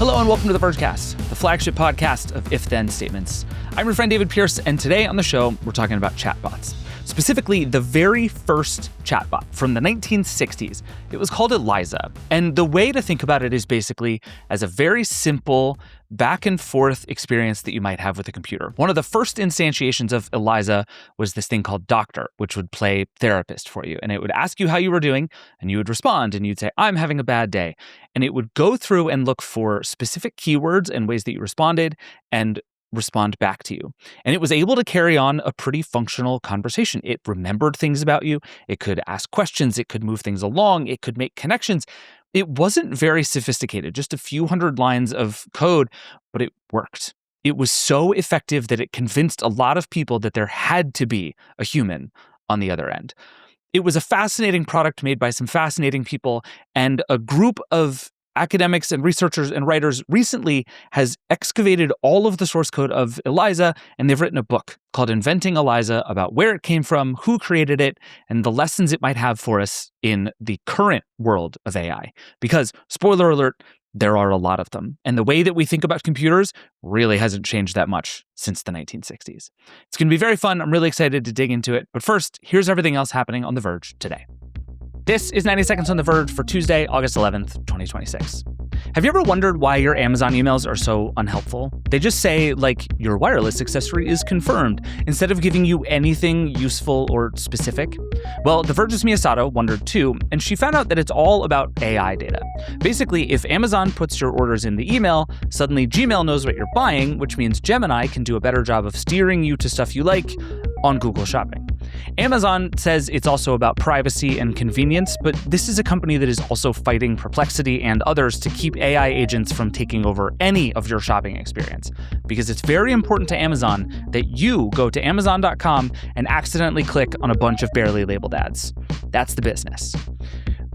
Hello and welcome to the Vergecast, the flagship podcast of if-then statements. I'm your friend David Pierce, and today on the show, we're talking about chatbots. Specifically, the very first chatbot from the 1960s. It was called ELIZA, and the way to think about it is basically as a very simple back and forth experience that you might have with a computer. One of the first instantiations of ELIZA was this thing called Doctor, which would play therapist for you, and it would ask you how you were doing, and you would respond, and you'd say, I'm having a bad day, and it would go through and look for specific keywords and ways that you responded, and respond back to you. And it was able to carry on a pretty functional conversation. It remembered things about you. It could ask questions. It could move things along. It could make connections. It wasn't very sophisticated, just a few hundred lines of code, but it worked. It was so effective that it convinced a lot of people that there had to be a human on the other end. It was a fascinating product made by some fascinating people, and a group of academics and researchers and writers recently has excavated all of the source code of ELIZA, and they've written a book called Inventing ELIZA about where it came from, who created it, and the lessons it might have for us in the current world of AI. Because, spoiler alert, there are a lot of them. And the way that we think about computers really hasn't changed that much since the 1960s. It's going to be very fun. I'm really excited to dig into it. But first, here's everything else happening on The Verge today. This is 90 Seconds on The Verge for Tuesday, August 11th, 2026. Have you ever wondered why your Amazon emails are so unhelpful? They just say, like, your wireless accessory is confirmed, instead of giving you anything useful or specific. Well, The Verge's Mia Sato wondered too, and she found out that it's all about AI data. Basically, if Amazon puts your orders in the email, suddenly Gmail knows what you're buying, which means Gemini can do a better job of steering you to stuff you like on Google Shopping. Amazon says it's also about privacy and convenience, but this is a company that is also fighting Perplexity and others to keep AI agents from taking over any of your shopping experience. Because it's very important to Amazon that you go to Amazon.com and accidentally click on a bunch of barely labeled ads. That's the business.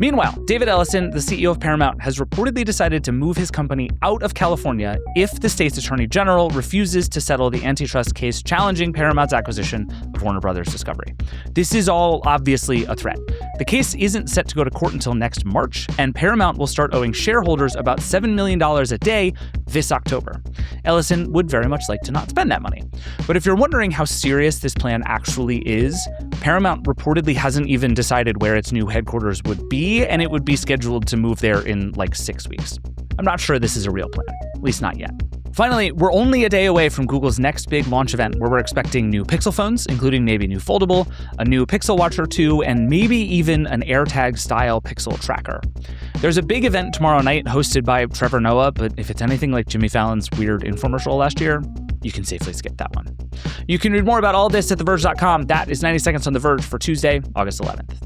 Meanwhile, David Ellison, the CEO of Paramount, has reportedly decided to move his company out of California if the state's attorney general refuses to settle the antitrust case challenging Paramount's acquisition of Warner Brothers Discovery. This is all obviously a threat. The case isn't set to go to court until next March, and Paramount will start owing shareholders about $7 million a day this October. Ellison would very much like to not spend that money. But if you're wondering how serious this plan actually is, Paramount reportedly hasn't even decided where its new headquarters would be, and it would be scheduled to move there in like 6 weeks. I'm not sure this is a real plan, at least not yet. Finally, we're only a day away from Google's next big launch event, where we're expecting new Pixel phones, including maybe new Foldable, a new Pixel Watch or two, and maybe even an AirTag-style Pixel tracker. There's a big event tomorrow night hosted by Trevor Noah, but if it's anything like Jimmy Fallon's weird infomercial last year, you can safely skip that one. You can read more about all this at theverge.com. That is 90 Seconds on The Verge for Tuesday, August 11th.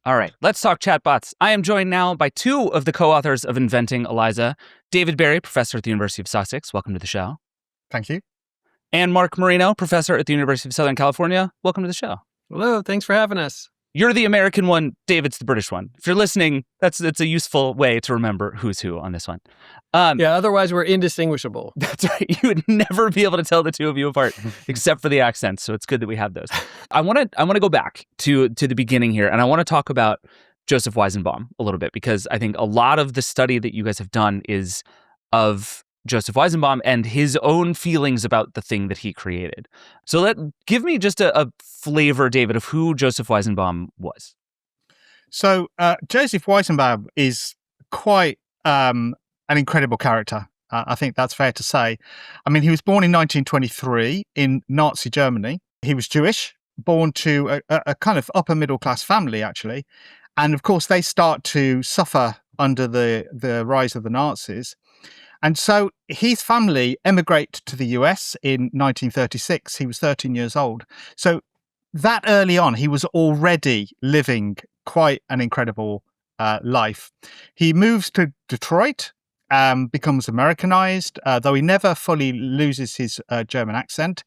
All right, let's talk chatbots. I am joined now by two of the co-authors of Inventing ELIZA, David Berry, professor at the University of Sussex. Welcome to the show. Thank you. And Mark Marino, professor at the University of Southern California. Welcome to the show. Hello, thanks for having us. You're the American one, David's the British one. If you're listening, that's a useful way to remember who's who on this one. Otherwise we're indistinguishable. That's right. You would never be able to tell the two of you apart, except for the accents. So it's good that we have those. I want to go back to the beginning here, and I want to talk about Joseph Weizenbaum a little bit, because I think a lot of the study that you guys have done is of Joseph Weizenbaum and his own feelings about the thing that he created. So give me just a flavor, David, of who Joseph Weizenbaum was. So Joseph Weizenbaum is quite an incredible character. I think that's fair to say. I mean, he was born in 1923 in Nazi Germany. He was Jewish, born to a kind of upper middle class family, actually. And of course, they start to suffer under the rise of the Nazis. And so his family emigrate to the US in 1936. He was 13 years old. So that early on, he was already living quite an incredible life. He moves to Detroit, becomes Americanized, though he never fully loses his German accent,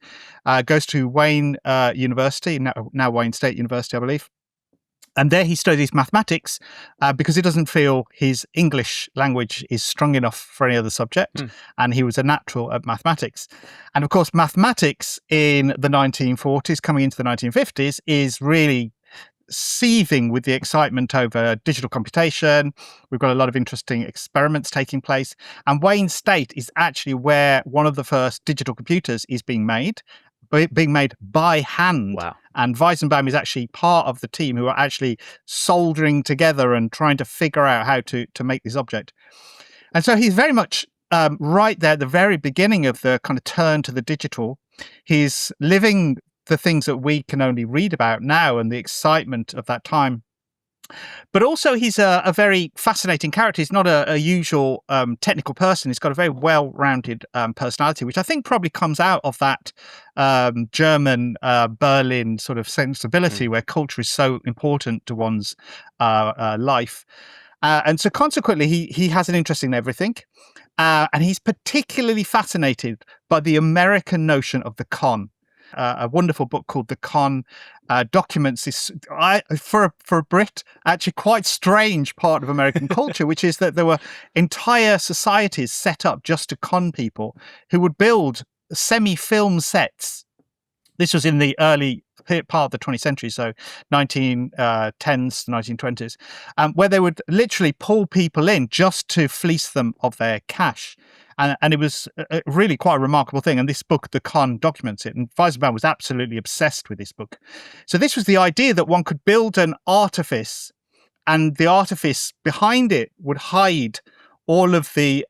goes to Wayne University, now Wayne State University, I believe. And there he studies mathematics because he doesn't feel his English language is strong enough for any other subject. And he was a natural at mathematics. And of course, mathematics in the 1940s, coming into the 1950s, is really seething with the excitement over digital computation. We've got a lot of interesting experiments taking place. And Wayne State is actually where one of the first digital computers is being made by hand. Wow. And Weizenbaum is actually part of the team who are actually soldering together and trying to figure out how to make this object. And so he's very much right there at the very beginning of the kind of turn to the digital. He's living the things that we can only read about now and the excitement of that time. But also he's a very fascinating character. He's not a usual technical person. He's got a very well-rounded personality, which I think probably comes out of that German Berlin sort of sensibility where culture is so important to one's life. And so consequently, he has an interest in everything. And he's particularly fascinated by the American notion of the con. A wonderful book called The Con documents this, for a Brit, actually quite strange part of American culture, which is that there were entire societies set up just to con people who would build semi-film sets. This was in the early part of the 20th century, so 1910s to 1920s, where they would literally pull people in just to fleece them of their cash. And it was really quite a remarkable thing. And this book, The Con, documents it. And Weizenbaum was absolutely obsessed with this book. So this was the idea that one could build an artifice, and the artifice behind it would hide all of the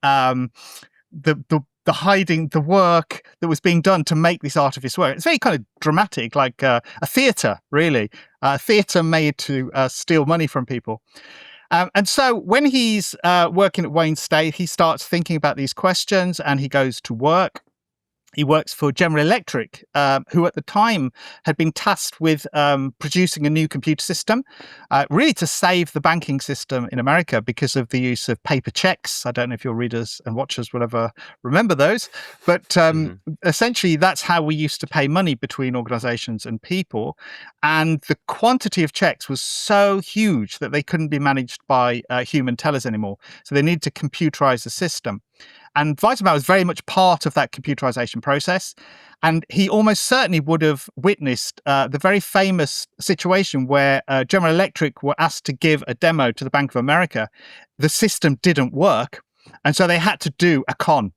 hiding the work that was being done to make this artifice work. It's very kind of dramatic, like a theatre, really. A theatre made to steal money from people. And so when he's working at Wayne State, he starts thinking about these questions and he goes to work. He works for General Electric, who at the time had been tasked with producing a new computer system, really to save the banking system in America because of the use of paper checks. I don't know if your readers and watchers will ever remember those, but essentially that's how we used to pay money between organizations and people. And the quantity of checks was so huge that they couldn't be managed by human tellers anymore. So they needed to computerize the system. And Weizenbaum was very much part of that computerization process. And he almost certainly would have witnessed the very famous situation where General Electric were asked to give a demo to the Bank of America. The system didn't work. And so they had to do a con,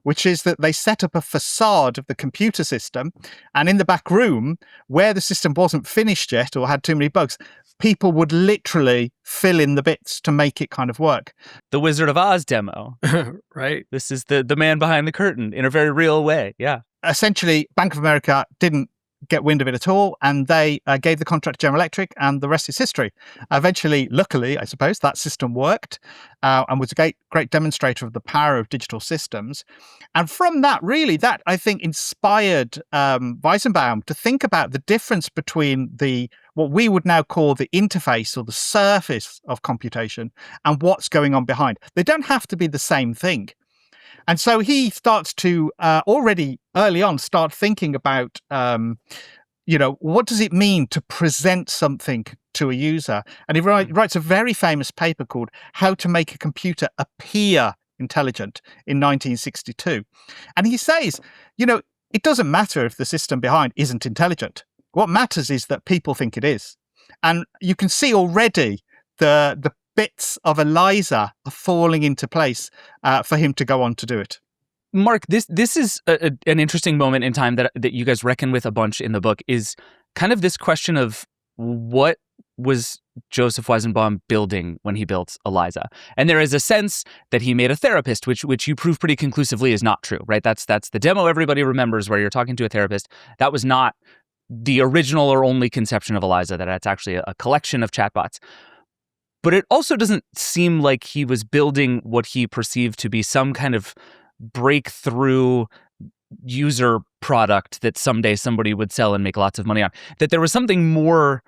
which is that they set up a facade of the computer system. And in the back room, where the system wasn't finished yet or had too many bugs, people would literally fill in the bits to make it kind of work. The Wizard of Oz demo. Right. This is the man behind the curtain in a very real way. Yeah. Essentially, Bank of America didn't get wind of it at all, and they gave the contract to General Electric, and the rest is history. Eventually, luckily, I suppose, that system worked and was a great demonstrator of the power of digital systems. And from that, really, that, I think, inspired Weizenbaum to think about the difference between what we would now call the interface or the surface of computation and what's going on behind. They don't have to be the same thing. And so he starts to already early on start thinking about, what does it mean to present something to a user? And he writes a very famous paper called How to Make a Computer Appear Intelligent in 1962. And he says, it doesn't matter if the system behind isn't intelligent. What matters is that people think it is. And you can see already the bits of ELIZA are falling into place for him to go on to do it. Mark, this is an interesting moment in time that you guys reckon with a bunch in the book, is kind of this question of what was Joseph Weizenbaum building when he built ELIZA? And there is a sense that he made a therapist, which you prove pretty conclusively is not true, right? That's the demo everybody remembers where you're talking to a therapist. That was not the original or only conception of ELIZA, that it's actually a collection of chatbots. But it also doesn't seem like he was building what he perceived to be some kind of breakthrough user product that someday somebody would sell and make lots of money on. That there was something more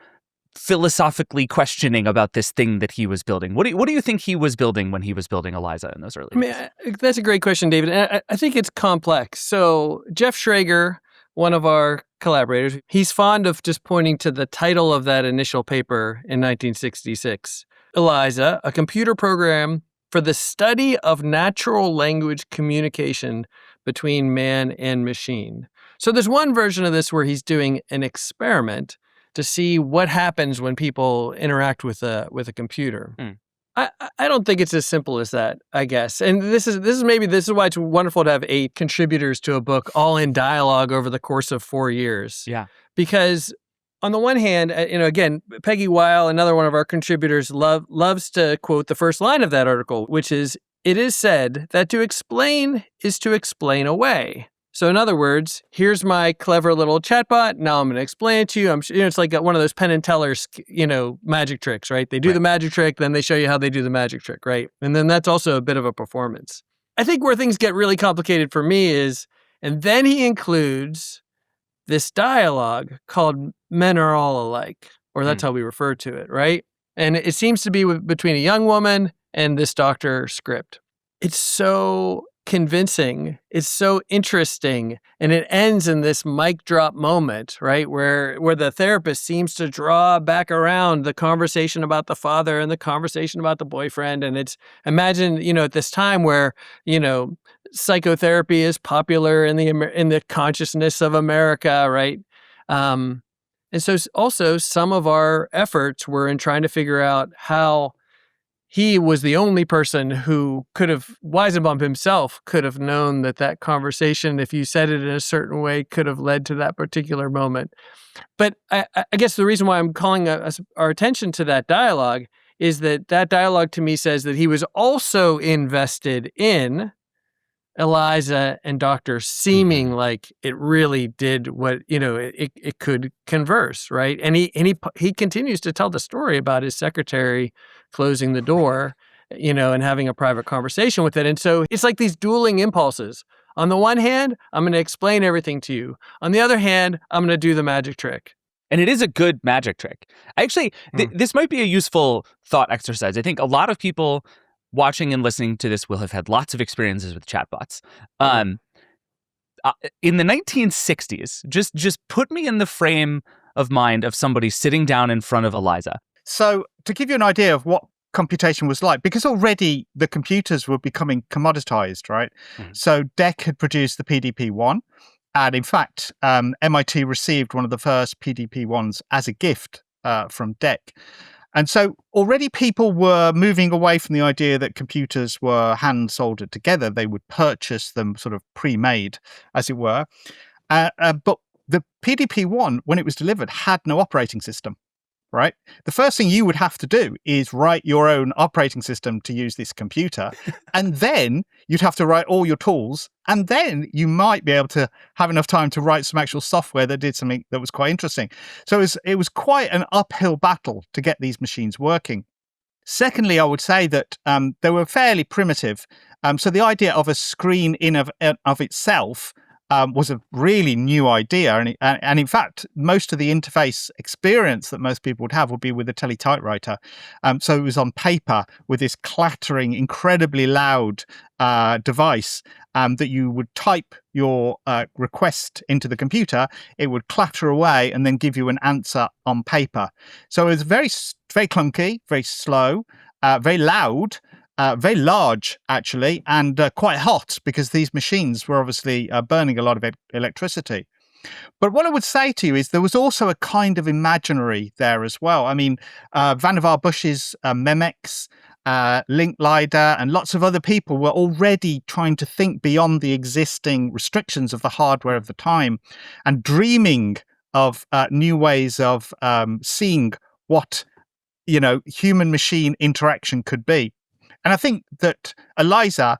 philosophically questioning about this thing that he was building. What do you think he was building when he was building ELIZA in those early days? That's a great question, David. And I think it's complex. So Jeff Schrager, one of our collaborators, he's fond of just pointing to the title of that initial paper in 1966. ELIZA, a computer program for the study of natural language communication between man and machine. So there's one version of this where he's doing an experiment to see what happens when people interact with a computer. I don't think it's as simple as that, I guess. And this is why it's wonderful to have 8 contributors to a book all in dialogue over the course of 4 years. Yeah. Because on the one hand, again, Peggy Weil, another one of our contributors, loves to quote the first line of that article, which is, "It is said that to explain is to explain away." So in other words, here's my clever little chatbot. Now I'm going to explain it to you. It's like one of those Penn and Teller, magic tricks, right? They do the magic trick, then they show you how they do the magic trick, right? And then that's also a bit of a performance. I think where things get really complicated for me is, and then he includes this dialogue called "Men Are All Alike," or that's how we refer to it, right? And it seems to be between a young woman and this doctor script. It's so convincing. It's so interesting. And it ends in this mic drop moment, right? Where the therapist seems to draw back around the conversation about the father and the conversation about the boyfriend. And it's, imagine, at this time where, psychotherapy is popular in the consciousness of America, right? And so also some of our efforts were in trying to figure out how he was the only person who Weizenbaum himself could have known that conversation, if you said it in a certain way, could have led to that particular moment. But I guess the reason why I'm calling our attention to that dialogue is that dialogue to me says that he was also invested in ELIZA and Doctor seeming like it really did what, it could converse, right? And he continues to tell the story about his secretary closing the door, and having a private conversation with it. And so it's like these dueling impulses. On the one hand, I'm going to explain everything to you. On the other hand, I'm going to do the magic trick. And it is a good magic trick. Actually, this might be a useful thought exercise. I think a lot of people watching and listening to this will have had lots of experiences with chatbots. In the 1960s, just put me in the frame of mind of somebody sitting down in front of ELIZA. So to give you an idea of what computation was like, because already the computers were becoming commoditized, right? So DEC had produced the PDP-1. And in fact, MIT received one of the first PDP-1s as a gift from DEC. And so already people were moving away from the idea that computers were hand soldered together. They would purchase them sort of pre-made, as it were. But the PDP-1, when it was delivered, had no operating system, right? The first thing you would have to do is write your own operating system to use this computer. And then you'd have to write all your tools. And then you might be able to have enough time to write some actual software that did something that was quite interesting. So it was quite an uphill battle to get these machines working. Secondly, I would say that they were fairly primitive. So the idea of a screen in of itself was a really new idea. And in fact, most of the interface experience that most people would have would be with a teletypewriter. So it was on paper with this clattering, incredibly loud device that you would type your request into the computer. It would clatter away and then give you an answer on paper. So it was very, very clunky, very slow, very loud. Very large, actually, and quite hot because these machines were obviously burning a lot of electricity. But what I would say to you is there was also a kind of imaginary there as well. I mean, Vannevar Bush's Memex, Linklater, and lots of other people were already trying to think beyond the existing restrictions of the hardware of the time and dreaming of new ways of seeing what, human-machine interaction could be. And I think that ELIZA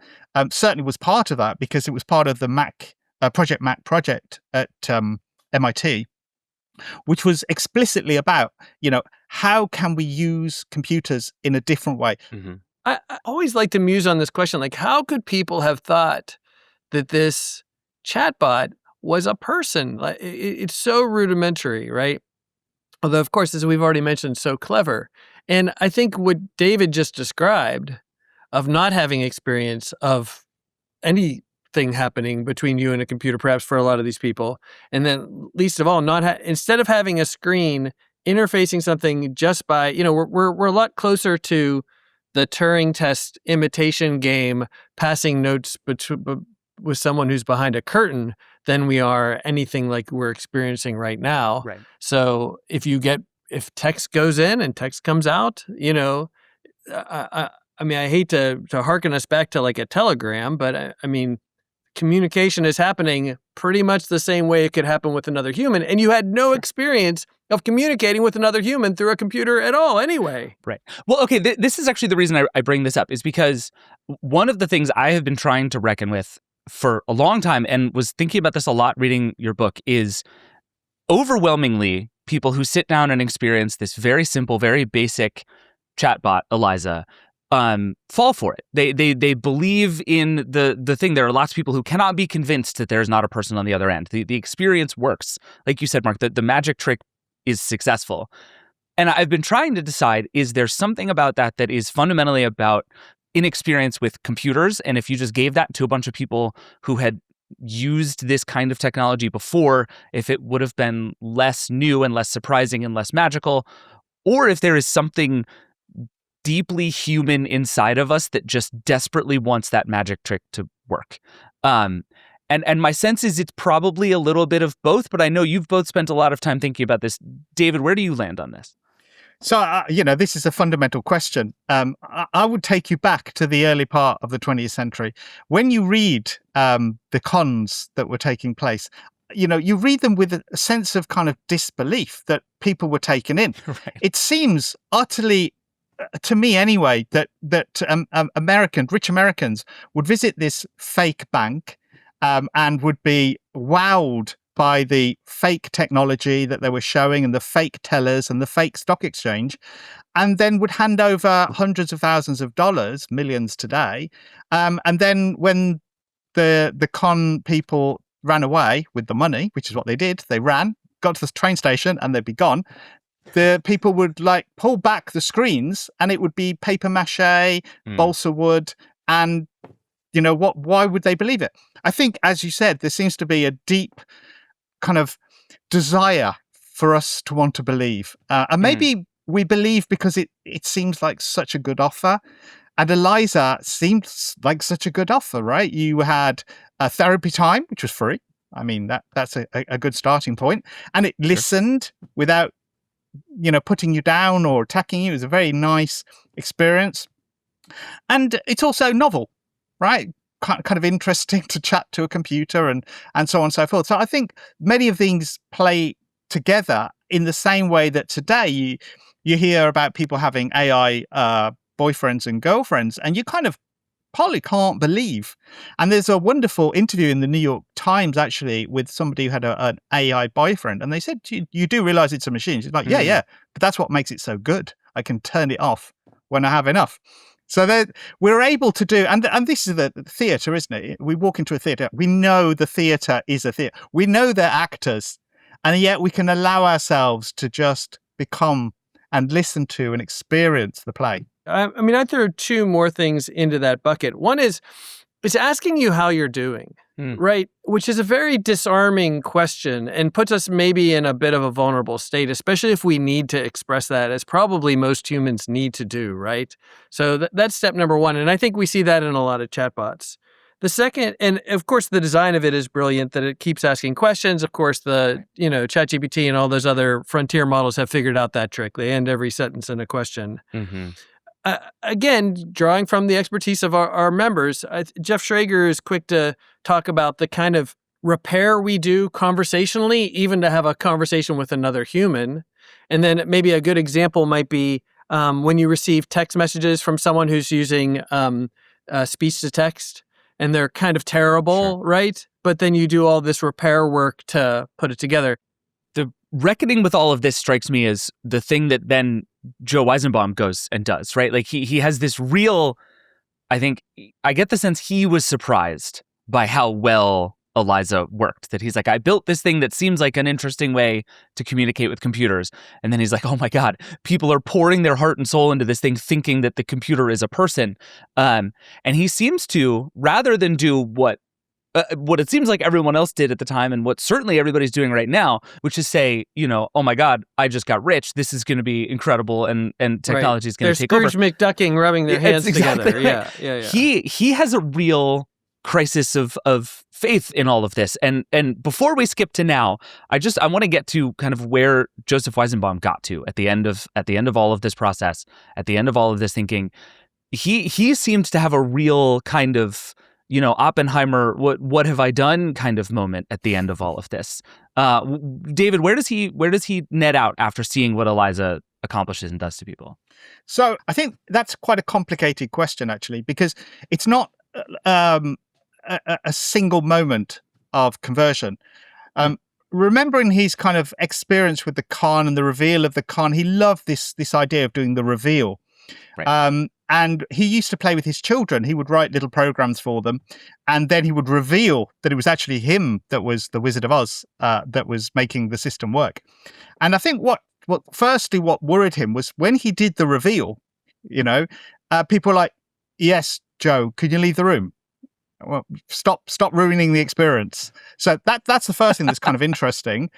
certainly was part of that because it was part of the Project Mac project at MIT, which was explicitly about, how can we use computers in a different way? I always like to muse on this question, like how could people have thought that this chatbot was a person? Like it's so rudimentary, right? Although, of course, as we've already mentioned, so clever. And I think what David just described of not having experience of anything happening between you and a computer, perhaps for a lot of these people. And then least of all, instead of having a screen interfacing something just by, we're a lot closer to the Turing test imitation game, passing notes with someone who's behind a curtain than we are anything like we're experiencing right now. Right. So if text goes in and text comes out, I mean, I hate to hearken us back to like a telegram, but I mean, communication is happening pretty much the same way it could happen with another human. And you had no experience of communicating with another human through a computer at all anyway. Right. Well, okay, this is actually the reason I bring this up is because one of the things I have been trying to reckon with for a long time and was thinking about this a lot reading your book is overwhelmingly people who sit down and experience this very simple, very basic chatbot, ELIZA, fall for it. They believe in the thing. There are lots of people who cannot be convinced that there's not a person on the other end. The experience works. Like you said, Mark, the magic trick is successful. And I've been trying to decide, is there something about that is fundamentally about inexperience with computers? And if you just gave that to a bunch of people who had used this kind of technology before, if it would have been less new and less surprising and less magical, or if there is something deeply human inside of us that just desperately wants that magic trick to work. And my sense is it's probably a little bit of both, but I know you've both spent a lot of time thinking about this. David, where do you land on this? So, this is a fundamental question. I would take you back to the early part of the 20th century. When you read the cons that were taking place, you read them with a sense of kind of disbelief that people were taken in. Right. It seems utterly, to me anyway, that rich Americans would visit this fake bank and would be wowed by the fake technology that they were showing and the fake tellers and the fake stock exchange, and then would hand over hundreds of thousands of dollars, millions today. And then when the con people ran away with the money, which is what they did, they ran, got to the train station and they'd be gone. The people would like pull back the screens and it would be paper mache, balsa wood, and why would they believe it? I think, as you said, there seems to be a deep kind of desire for us to want to believe. And maybe we believe because it seems like such a good offer. And ELIZA seems like such a good offer, right? You had a therapy time, which was free. I mean, that's a good starting point. And it listened without, putting you down or attacking you. It was a very nice experience. And it's also novel, right? Kind of interesting to chat to a computer and so on and so forth. So I think many of these play together in the same way that today you hear about people having AI boyfriends and girlfriends, and you kind of probably can't believe. And there's a wonderful interview in the New York Times, actually, with somebody who had an AI boyfriend. And they said, you do realize it's a machine? She's like, yeah, but that's what makes it so good. I can turn it off when I have enough. So we're able to do, and this is the theatre, isn't it? We walk into a theatre. We know the theatre is a theatre. We know they're actors, and yet we can allow ourselves to just become and listen to and experience the play. I mean, I throw two more things into that bucket. One is, it's asking you how you're doing, right? Which is a very disarming question and puts us maybe in a bit of a vulnerable state, especially if we need to express that, as probably most humans need to do, right? So that's step number one. And I think we see that in a lot of chatbots. The second, and of course, the design of it is brilliant, that it keeps asking questions. Of course, ChatGPT and all those other frontier models have figured out that trick. They end every sentence in a question. Mm-hmm. Again, drawing from the expertise of our members, Jeff Schrager is quick to talk about the kind of repair we do conversationally, even to have a conversation with another human. And then maybe a good example might be when you receive text messages from someone who's using speech to text, and they're kind of terrible, right? But then you do all this repair work to put it together. The reckoning with all of this strikes me as the thing that then Joe Weizenbaum goes and does, right? Like he has this real, I think, I get the sense he was surprised by how well ELIZA worked. That he's like, I built this thing that seems like an interesting way to communicate with computers. And then he's like, oh my God, people are pouring their heart and soul into this thing thinking that the computer is a person. And he seems to, rather than do what it seems like everyone else did at the time and what certainly everybody's doing right now, which is say, oh my God, I just got rich. This is going to be incredible and technology is going to take over. They're Scrooge McDucking rubbing their hands together. Right. Yeah. He has a real crisis of faith in all of this. And before we skip to now, I want to get to kind of where Joseph Weizenbaum got to at the end of all of this process, at the end of all of this thinking. He seemed to have a real kind of, Oppenheimer, what have I done kind of moment at the end of all of this. David, where does he net out after seeing what ELIZA accomplishes and does to people? So I think that's quite a complicated question, actually, because it's not a single moment of conversion. Remembering his kind of experience with the con and the reveal of the con, he loved this idea of doing the reveal. Right. And he used to play with his children. He would write little programs for them, and then he would reveal that it was actually him that was the Wizard of Oz that was making the system work. And I think what worried him was when he did the reveal, people were like, "Yes, Joe, could you leave the room? Well, stop ruining the experience." So that's the first thing that's kind of interesting.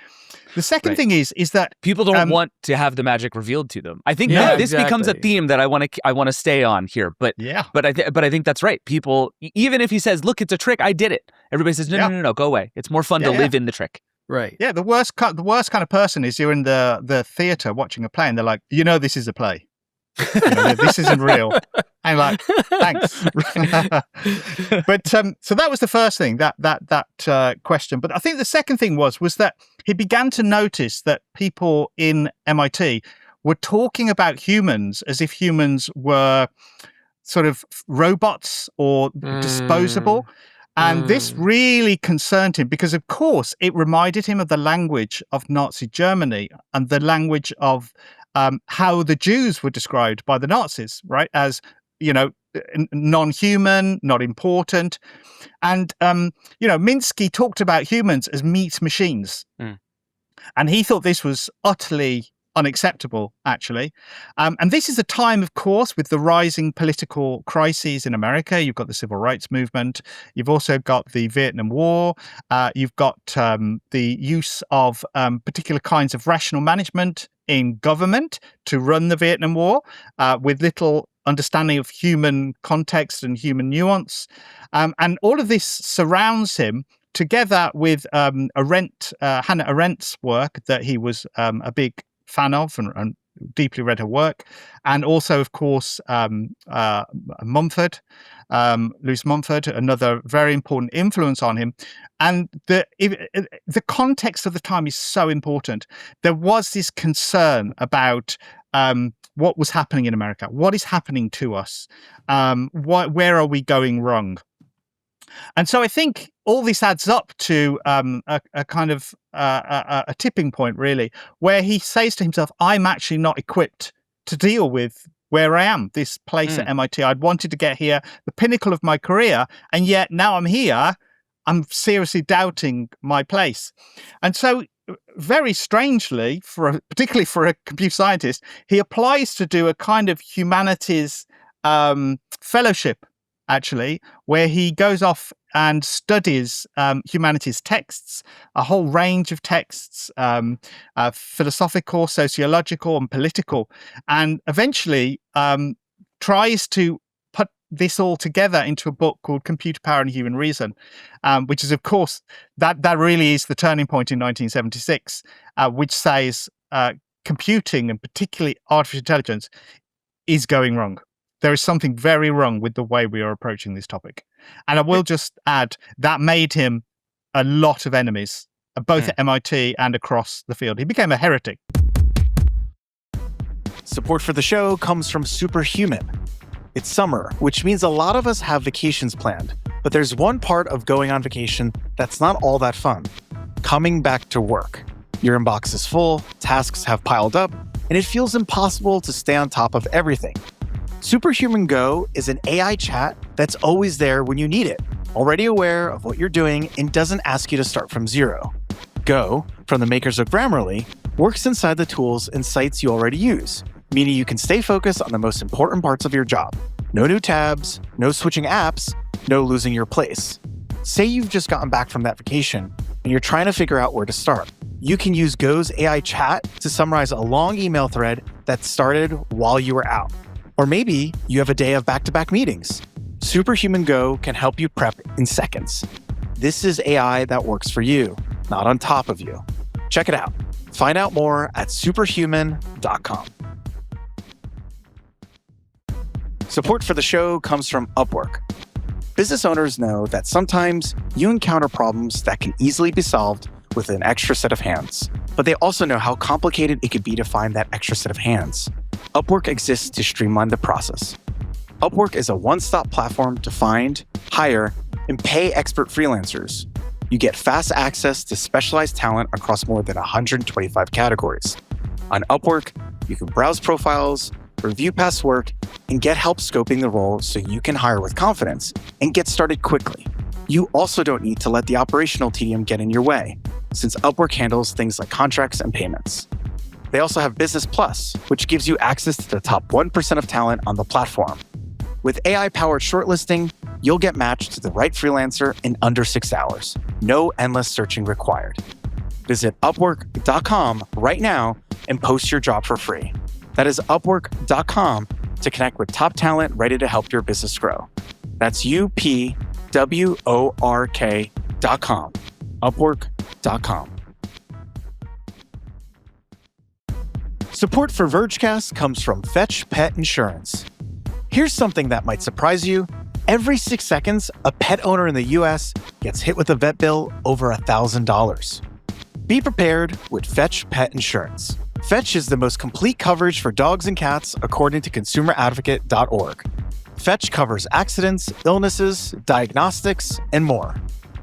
The second thing is that people don't want to have the magic revealed to them. I think this becomes a theme that I want to stay on here. But I think that's right. People, even if he says, "Look, it's a trick, I did it," everybody says, "No, go away. It's more fun to live in the trick." Right. Yeah. The worst kind of person is you're in the theater watching a play and they're like, "This is a play. This isn't real." I'm like, "Thanks." But so that was the first thing, that question. But I think the second thing was that he began to notice that people in MIT were talking about humans as if humans were sort of robots or disposable. And this really concerned him because, of course, it reminded him of the language of Nazi Germany and the language of how the Jews were described by the Nazis, right? As, non-human, not important. And, Minsky talked about humans as meat machines. And he thought this was utterly unacceptable, actually. And this is a time, of course, with the rising political crises in America. You've got the civil rights movement. You've also got the Vietnam War. You've got the use of particular kinds of rational management in government to run the Vietnam War with little understanding of human context and human nuance. And all of this surrounds him, together with Hannah Arendt's work that he was a big fan of and deeply read her work, and also, of course, Mumford, Louis Mumford, another very important influence on him. And the context of the time is so important. There was this concern about what was happening in America, what is happening to us, where are we going wrong? And so I think all this adds up to a kind of a tipping point, really, where he says to himself, "I'm actually not equipped to deal with where I am, this place at MIT. I'd wanted to get here, the pinnacle of my career, and yet now I'm here, I'm seriously doubting my place." And so, very strangely, particularly for a computer scientist, he applies to do a kind of humanities fellowship, actually, where he goes off and studies humanities texts, a whole range of texts, philosophical, sociological, and political, and eventually tries to put this all together into a book called Computer Power and Human Reason, which is, of course, that really is the turning point in 1976, which says computing, and particularly artificial intelligence, is going wrong. There is something very wrong with the way we are approaching this topic. And I will just add, that made him a lot of enemies, both at MIT and across the field. He became a heretic. Support for the show comes from Superhuman. It's summer, which means a lot of us have vacations planned. But there's one part of going on vacation that's not all that fun: coming back to work. Your inbox is full, tasks have piled up, and it feels impossible to stay on top of everything. Superhuman Go is an AI chat that's always there when you need it, already aware of what you're doing and doesn't ask you to start from zero. Go, from the makers of Grammarly, works inside the tools and sites you already use, meaning you can stay focused on the most important parts of your job. No new tabs, no switching apps, no losing your place. Say you've just gotten back from that vacation and you're trying to figure out where to start. You can use Go's AI chat to summarize a long email thread that started while you were out. Or maybe you have a day of back-to-back meetings. Superhuman Go can help you prep in seconds. This is AI that works for you, not on top of you. Check it out. Find out more at superhuman.com. Support for the show comes from Upwork. Business owners know that sometimes you encounter problems that can easily be solved with an extra set of hands. But they also know how complicated it could be to find that extra set of hands. Upwork exists to streamline the process. Upwork is a one-stop platform to find, hire, and pay expert freelancers. You get fast access to specialized talent across more than 125 categories. On Upwork, you can browse profiles, review past work, and get help scoping the role so you can hire with confidence and get started quickly. You also don't need to let the operational tedium get in your way, since Upwork handles things like contracts and payments. They also have Business Plus, which gives you access to the top 1% of talent on the platform. With AI-powered shortlisting, you'll get matched to the right freelancer in under 6 hours. No endless searching required. Visit Upwork.com right now and post your job for free. That is Upwork.com to connect with top talent ready to help your business grow. That's UPWORK.com. Upwork.com. Support for Vergecast comes from Fetch Pet Insurance. Here's something that might surprise you. Every 6 seconds, a pet owner in the US gets hit with a vet bill over $1,000. Be prepared with Fetch Pet Insurance. Fetch is the most complete coverage for dogs and cats, according to consumeradvocate.org. Fetch covers accidents, illnesses, diagnostics, and more.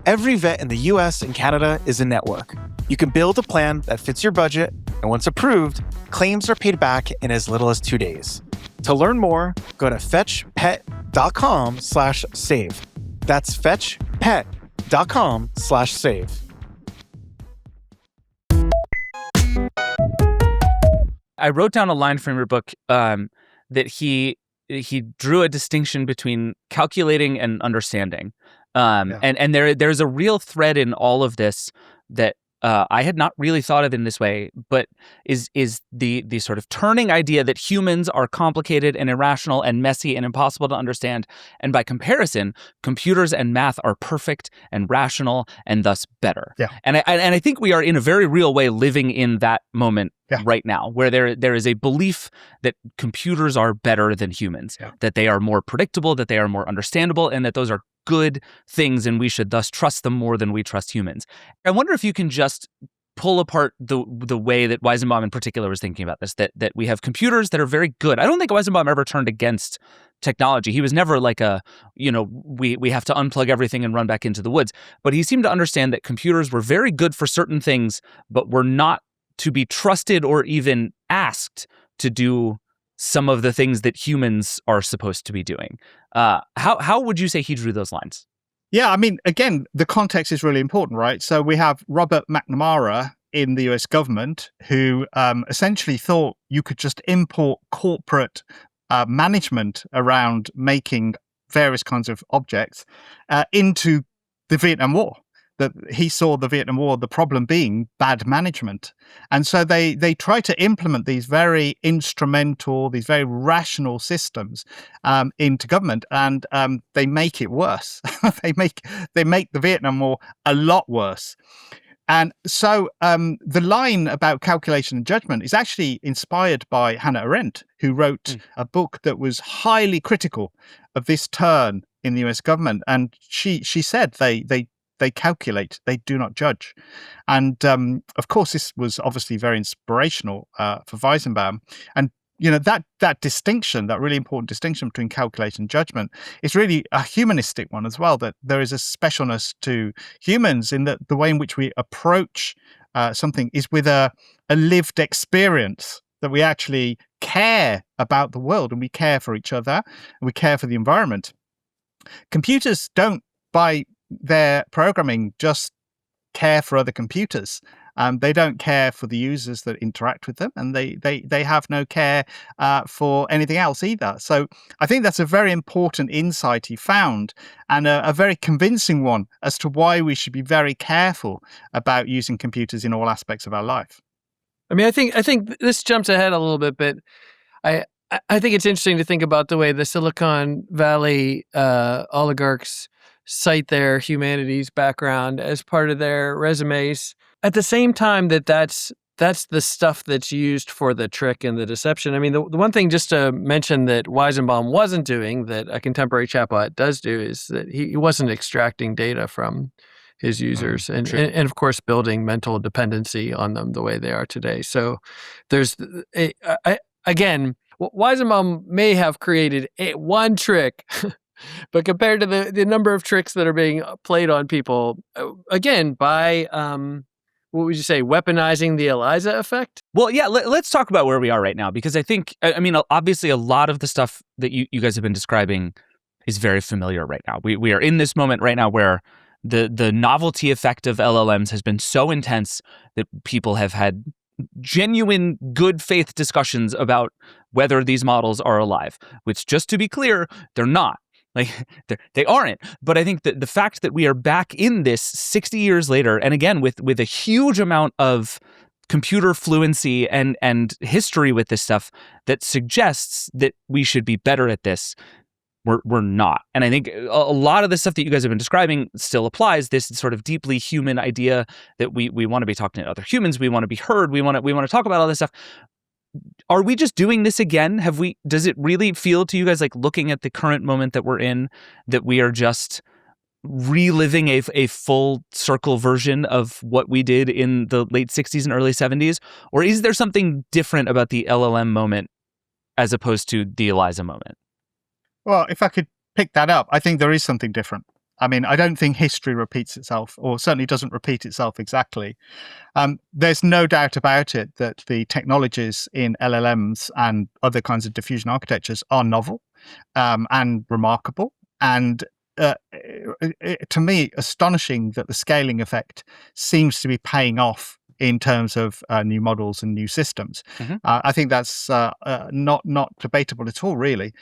Every vet in the US and Canada is a network. You can build a plan that fits your budget, and once approved, claims are paid back in as little as 2 days. To learn more, go to fetchpet.com/save. That's fetchpet.com/save. I wrote down a line from your book that he drew a distinction between calculating and understanding. And there's a real thread in all of this that I had not really thought of in this way, but is the sort of turning idea that humans are complicated and irrational and messy and impossible to understand, and by comparison, computers and math are perfect and rational and thus better. Yeah. And I think we are in a very real way living in that moment right now, where there is a belief that computers are better than humans, that they are more predictable, that they are more understandable, and that those are good things, and we should thus trust them more than we trust humans. I wonder if you can just pull apart the way that Weizenbaum in particular was thinking about this, that we have computers that are very good. I don't think Weizenbaum ever turned against technology. He was never like we have to unplug everything and run back into the woods. But he seemed to understand that computers were very good for certain things, but were not to be trusted or even asked to do some of the things that humans are supposed to be doing. How would you say he drew those lines? Yeah, I mean, again, the context is really important, right? So we have Robert McNamara in the US government who essentially thought you could just import corporate management around making various kinds of objects into the Vietnam War. That he saw the Vietnam War, the problem being bad management. And so they try to implement these very instrumental, these very rational systems into government, and they make it worse. they make the Vietnam War a lot worse. And so the line about calculation and judgment is actually inspired by Hannah Arendt, who wrote a book that was highly critical of this turn in the US government. And she said they calculate, they do not judge. And of course, this was obviously very inspirational for Weizenbaum. And that distinction, that really important distinction between calculation and judgment, is really a humanistic one as well, that there is a specialness to humans in that the way in which we approach something is with a lived experience, that we actually care about the world and we care for each other and we care for the environment. Computers don't, by their programming, just care for other computers. They don't care for the users that interact with them, and they have no care for anything else either. So I think that's a very important insight he found, and a very convincing one as to why we should be very careful about using computers in all aspects of our life. I mean, I think this jumps ahead a little bit, but I I think it's interesting to think about the way the Silicon Valley oligarchs cite their humanities background as part of their resumes. At the same time that's the stuff that's used for the trick and the deception. I mean, the one thing just to mention that Weizenbaum wasn't doing that a contemporary chatbot does do is that he wasn't extracting data from his users and of course building mental dependency on them the way they are today. So there's again, Weizenbaum may have created one trick, but compared to the number of tricks that are being played on people, again, by what would you say, weaponizing the ELIZA effect? Well, yeah, let's talk about where we are right now, because I think, I mean, obviously a lot of the stuff that you guys have been describing is very familiar right now. We are in this moment right now where the novelty effect of LLMs has been so intense that people have had genuine good faith discussions about whether these models are alive, which, just to be clear, they're not. Like, they aren't. But I think that the fact that we are back in this 60 years later, and again, with a huge amount of computer fluency and history with this stuff that suggests that we should be better at this, we're not. And I think a lot of the stuff that you guys have been describing still applies. This sort of deeply human idea that we want to be talking to other humans, we want to be heard, we want to talk about all this stuff. Are we just doing this again? Does it really feel to you guys like, looking at the current moment that we're in, that we are just reliving a full circle version of what we did in the late 60s and early 70s? Or is there something different about the LLM moment as opposed to the ELIZA moment? Well, if I could pick that up, I think there is something different. I mean, I don't think history repeats itself, or certainly doesn't repeat itself exactly. There's no doubt about it that the technologies in LLMs and other kinds of diffusion architectures are novel and remarkable. And to me, astonishing that the scaling effect seems to be paying off in terms of new models and new systems. Mm-hmm. I think that's not debatable at all, really.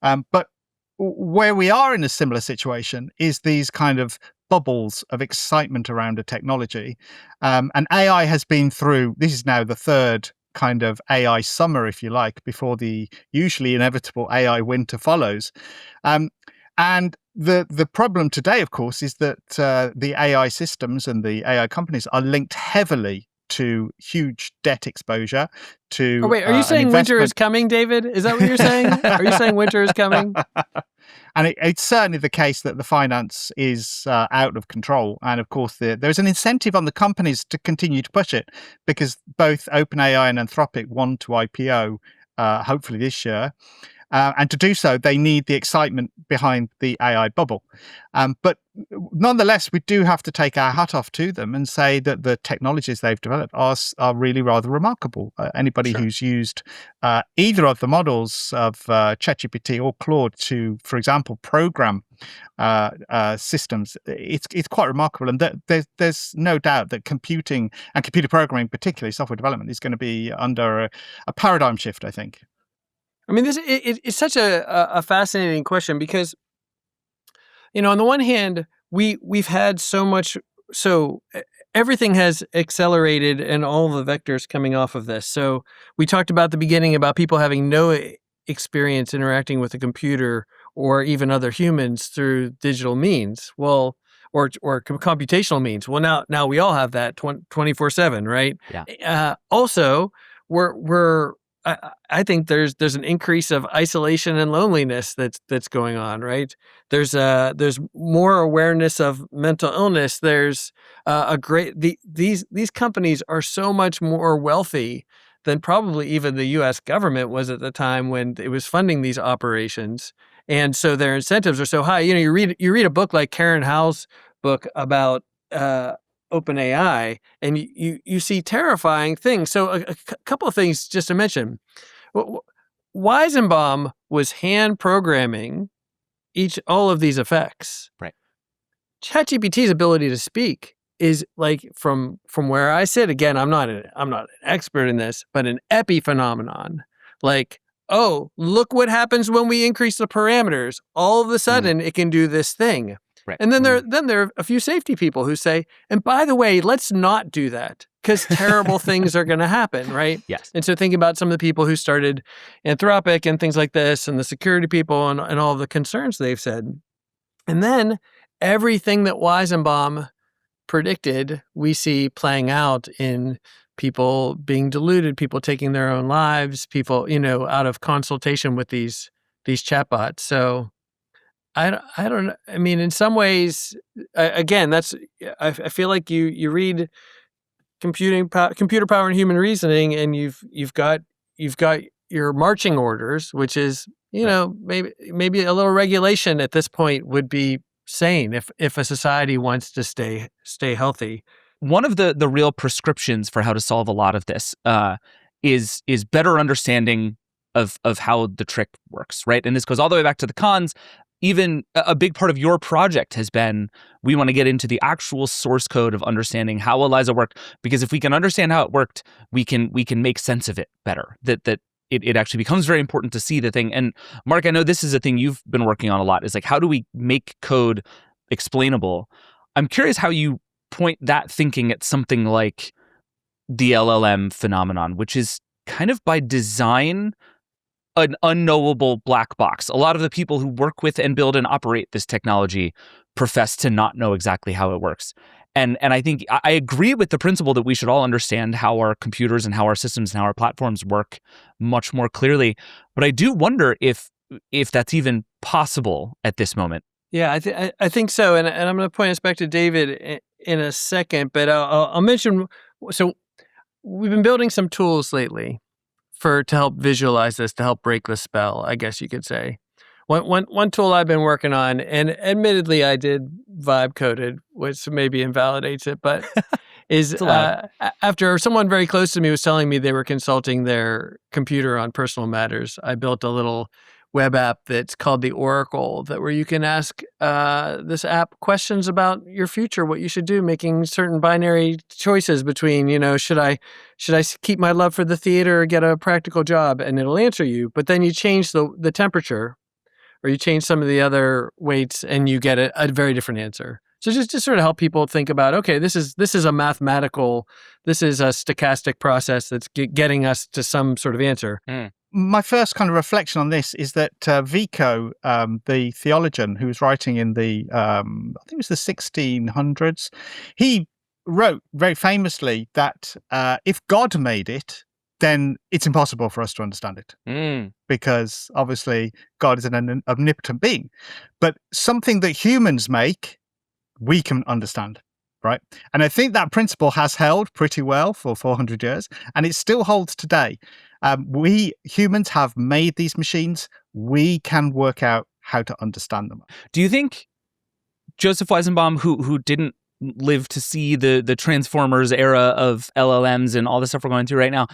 But where we are in a similar situation is these kind of bubbles of excitement around a technology. And AI has been through, this is now the third kind of AI summer, if you like, before the usually inevitable AI winter follows. And the problem today, of course, is that the AI systems and the AI companies are linked heavily to huge debt exposure. Oh, wait, are you saying winter is coming, David? Is that what you're saying? Are you saying winter is coming? And it's certainly the case that the finance is out of control. And of course, there's an incentive on the companies to continue to push it, because both OpenAI and Anthropic want to IPO hopefully this year. And to do so, they need the excitement behind the AI bubble. But nonetheless, we do have to take our hat off to them and say that the technologies they've developed are really rather remarkable. Anybody who's used either of the models of ChatGPT or Claude to, for example, program systems, it's quite remarkable. And there's no doubt that computing and computer programming, particularly software development, is going to be under a paradigm shift, I think. I mean, it's such a fascinating question because, on the one hand, we've had so much, so everything has accelerated and all the vectors coming off of this. So we talked about the beginning about people having no experience interacting with a computer or even other humans through digital means. Well, or computational means. Well, now we all have that 24/7, right? Yeah. Also, I think there's an increase of isolation and loneliness that's going on, right? There's more awareness of mental illness. There's these companies are so much more wealthy than probably even the U.S. government was at the time when it was funding these operations, and so their incentives are so high. You read a book like Karen Howell's book about OpenAI, and you see terrifying things. So a couple of things just to mention. Weizenbaum was hand programming all of these effects. Right. ChatGPT's ability to speak is like from where I sit. Again, I'm not an expert in this, but an epiphenomenon. Like, oh, look what happens when we increase the parameters. All of a sudden, it can do this thing. Right. And then there are a few safety people who say, and by the way, let's not do that, because terrible things are going to happen, right? Yes. And so thinking about some of the people who started Anthropic and things like this, and the security people and all the concerns they've said. And then everything that Weizenbaum predicted, we see playing out in people being deluded, people taking their own lives, people, out of consultation with these chatbots. So I don't know. I mean, in some ways, again, I feel like you read computer power and human reasoning, and you've got your marching orders, which is maybe a little regulation at this point would be sane if a society wants to stay healthy. One of the real prescriptions for how to solve a lot of this is better understanding of how the trick works, right? And this goes all the way back to the cons. Even a big part of your project has been, we want to get into the actual source code of understanding how ELIZA worked, because if we can understand how it worked, we can make sense of it better. That it actually becomes very important to see the thing. And Mark, I know this is a thing you've been working on a lot, is like, how do we make code explainable? I'm curious how you point that thinking at something like the LLM phenomenon, which is kind of by design an unknowable black box. A lot of the people who work with and build and operate this technology profess to not know exactly how it works. And I think I agree with the principle that we should all understand how our computers and how our systems and how our platforms work much more clearly. But I do wonder if that's even possible at this moment. Yeah, I think so. And I'm going to point us back to David in a second, but I'll mention, so we've been building some tools lately to help visualize this, to help break the spell, I guess you could say. One tool I've been working on, and admittedly I did vibe coded, which maybe invalidates it, but is after someone very close to me was telling me they were consulting their computer on personal matters, I built a little web app that's called the Oracle, where you can ask this app questions about your future, what you should do, making certain binary choices between, should I keep my love for the theater or get a practical job? And it'll answer you. But then you change the temperature, or you change some of the other weights, and you get a very different answer. So just to sort of help people think about, okay, this is a stochastic process that's getting us to some sort of answer. My first kind of reflection on this is that Vico, the theologian who was writing in the, I think it was the 1600s, he wrote very famously that if God made it, then it's impossible for us to understand it. Because obviously God is an omnipotent being. But something that humans make, we can understand. Right. And I think that principle has held pretty well for 400 years, and it still holds today. We humans have made these machines. We can work out how to understand them. Do you think Joseph Weizenbaum, who didn't live to see the Transformers era of LLMs and all the stuff we're going through right now,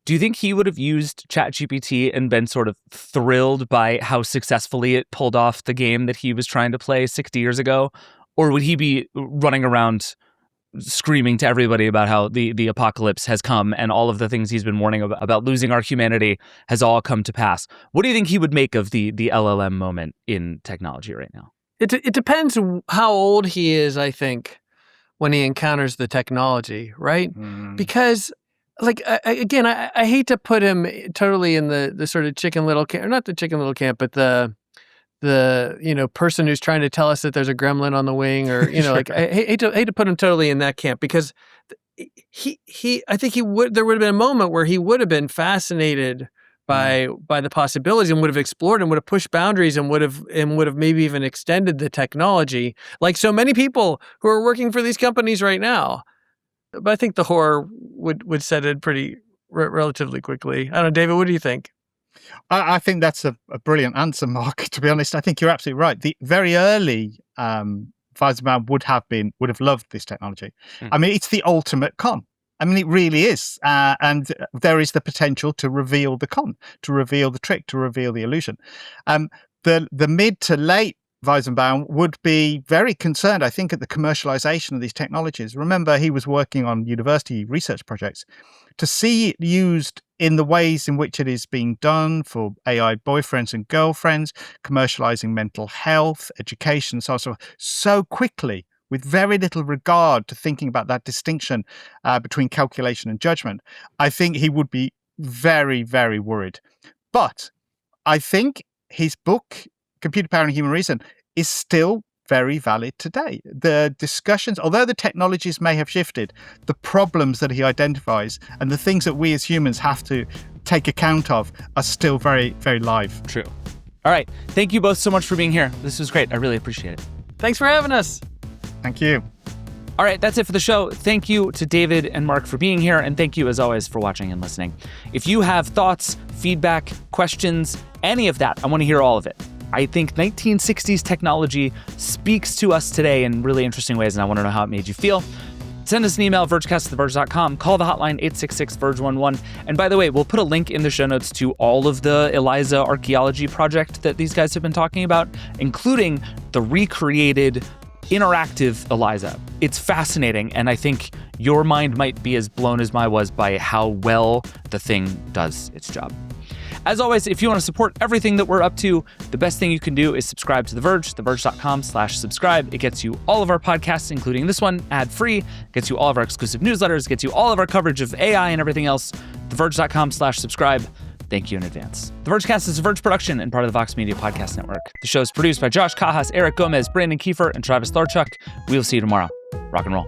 do you think he would have used ChatGPT and been sort of thrilled by how successfully it pulled off the game that he was trying to play 60 years ago? Or would he be running around screaming to everybody about how the apocalypse has come and all of the things he's been warning about losing our humanity has all come to pass? What do you think he would make of the LLM moment in technology right now? It depends how old he is, I think, when he encounters the technology, right? Because, like, I hate to put him totally in the sort of Chicken Little camp, or not the Chicken Little camp, but the person who's trying to tell us that there's a gremlin on the wing, or Sure. like, I hate to put him totally in that camp, because I think there would have been a moment where he would have been fascinated by the possibilities, and would have explored and would have pushed boundaries, and would have maybe even extended the technology, like so many people who are working for these companies right now. But I think the horror would set in pretty relatively quickly. I don't know, David, what do you think? I think that's a brilliant answer, Mark. To be honest, I think you're absolutely right. The very early Weizenbaum would have loved this technology. I mean, it's the ultimate con. I mean, it really is. And there is the potential to reveal the con, to reveal the trick, to reveal the illusion. The mid to late Weizenbaum would be very concerned, I think, at the commercialization of these technologies. Remember, he was working on university research projects. To see it used in the ways in which it is being done for AI boyfriends and girlfriends, commercializing mental health, education, so quickly with very little regard to thinking about that distinction between calculation and judgment, I think he would be very, very worried. But I think his book, Computer Power and Human Reason, is still very valid today. The discussions, although the technologies may have shifted, the problems that he identifies and the things that we as humans have to take account of are still very, very live. True. All right. Thank you both so much for being here. This was great. I really appreciate it. Thanks for having us. Thank you. All right, that's it for the show. Thank you to David and Mark for being here, and thank you, as always, for watching and listening. If you have thoughts, feedback, questions, any of that, I want to hear all of it. I think 1960s technology speaks to us today in really interesting ways, and I want to know how it made you feel. Send us an email, vergecast@theverge.com. Call the hotline, 866-VERGE11. And by the way, we'll put a link in the show notes to all of the ELIZA archaeology project that these guys have been talking about, including the recreated interactive ELIZA. It's fascinating, and I think your mind might be as blown as mine was by how well the thing does its job. As always, if you want to support everything that we're up to, the best thing you can do is subscribe to The Verge, theverge.com/subscribe. It gets you all of our podcasts, including this one, ad-free, gets you all of our exclusive newsletters, gets you all of our coverage of AI and everything else, theverge.com/subscribe. Thank you in advance. The Vergecast is a Verge production and part of the Vox Media Podcast Network. The show is produced by Josh Kajas, Eric Gomez, Brandon Kiefer, and Travis Larchuk. We will see you tomorrow. Rock and roll.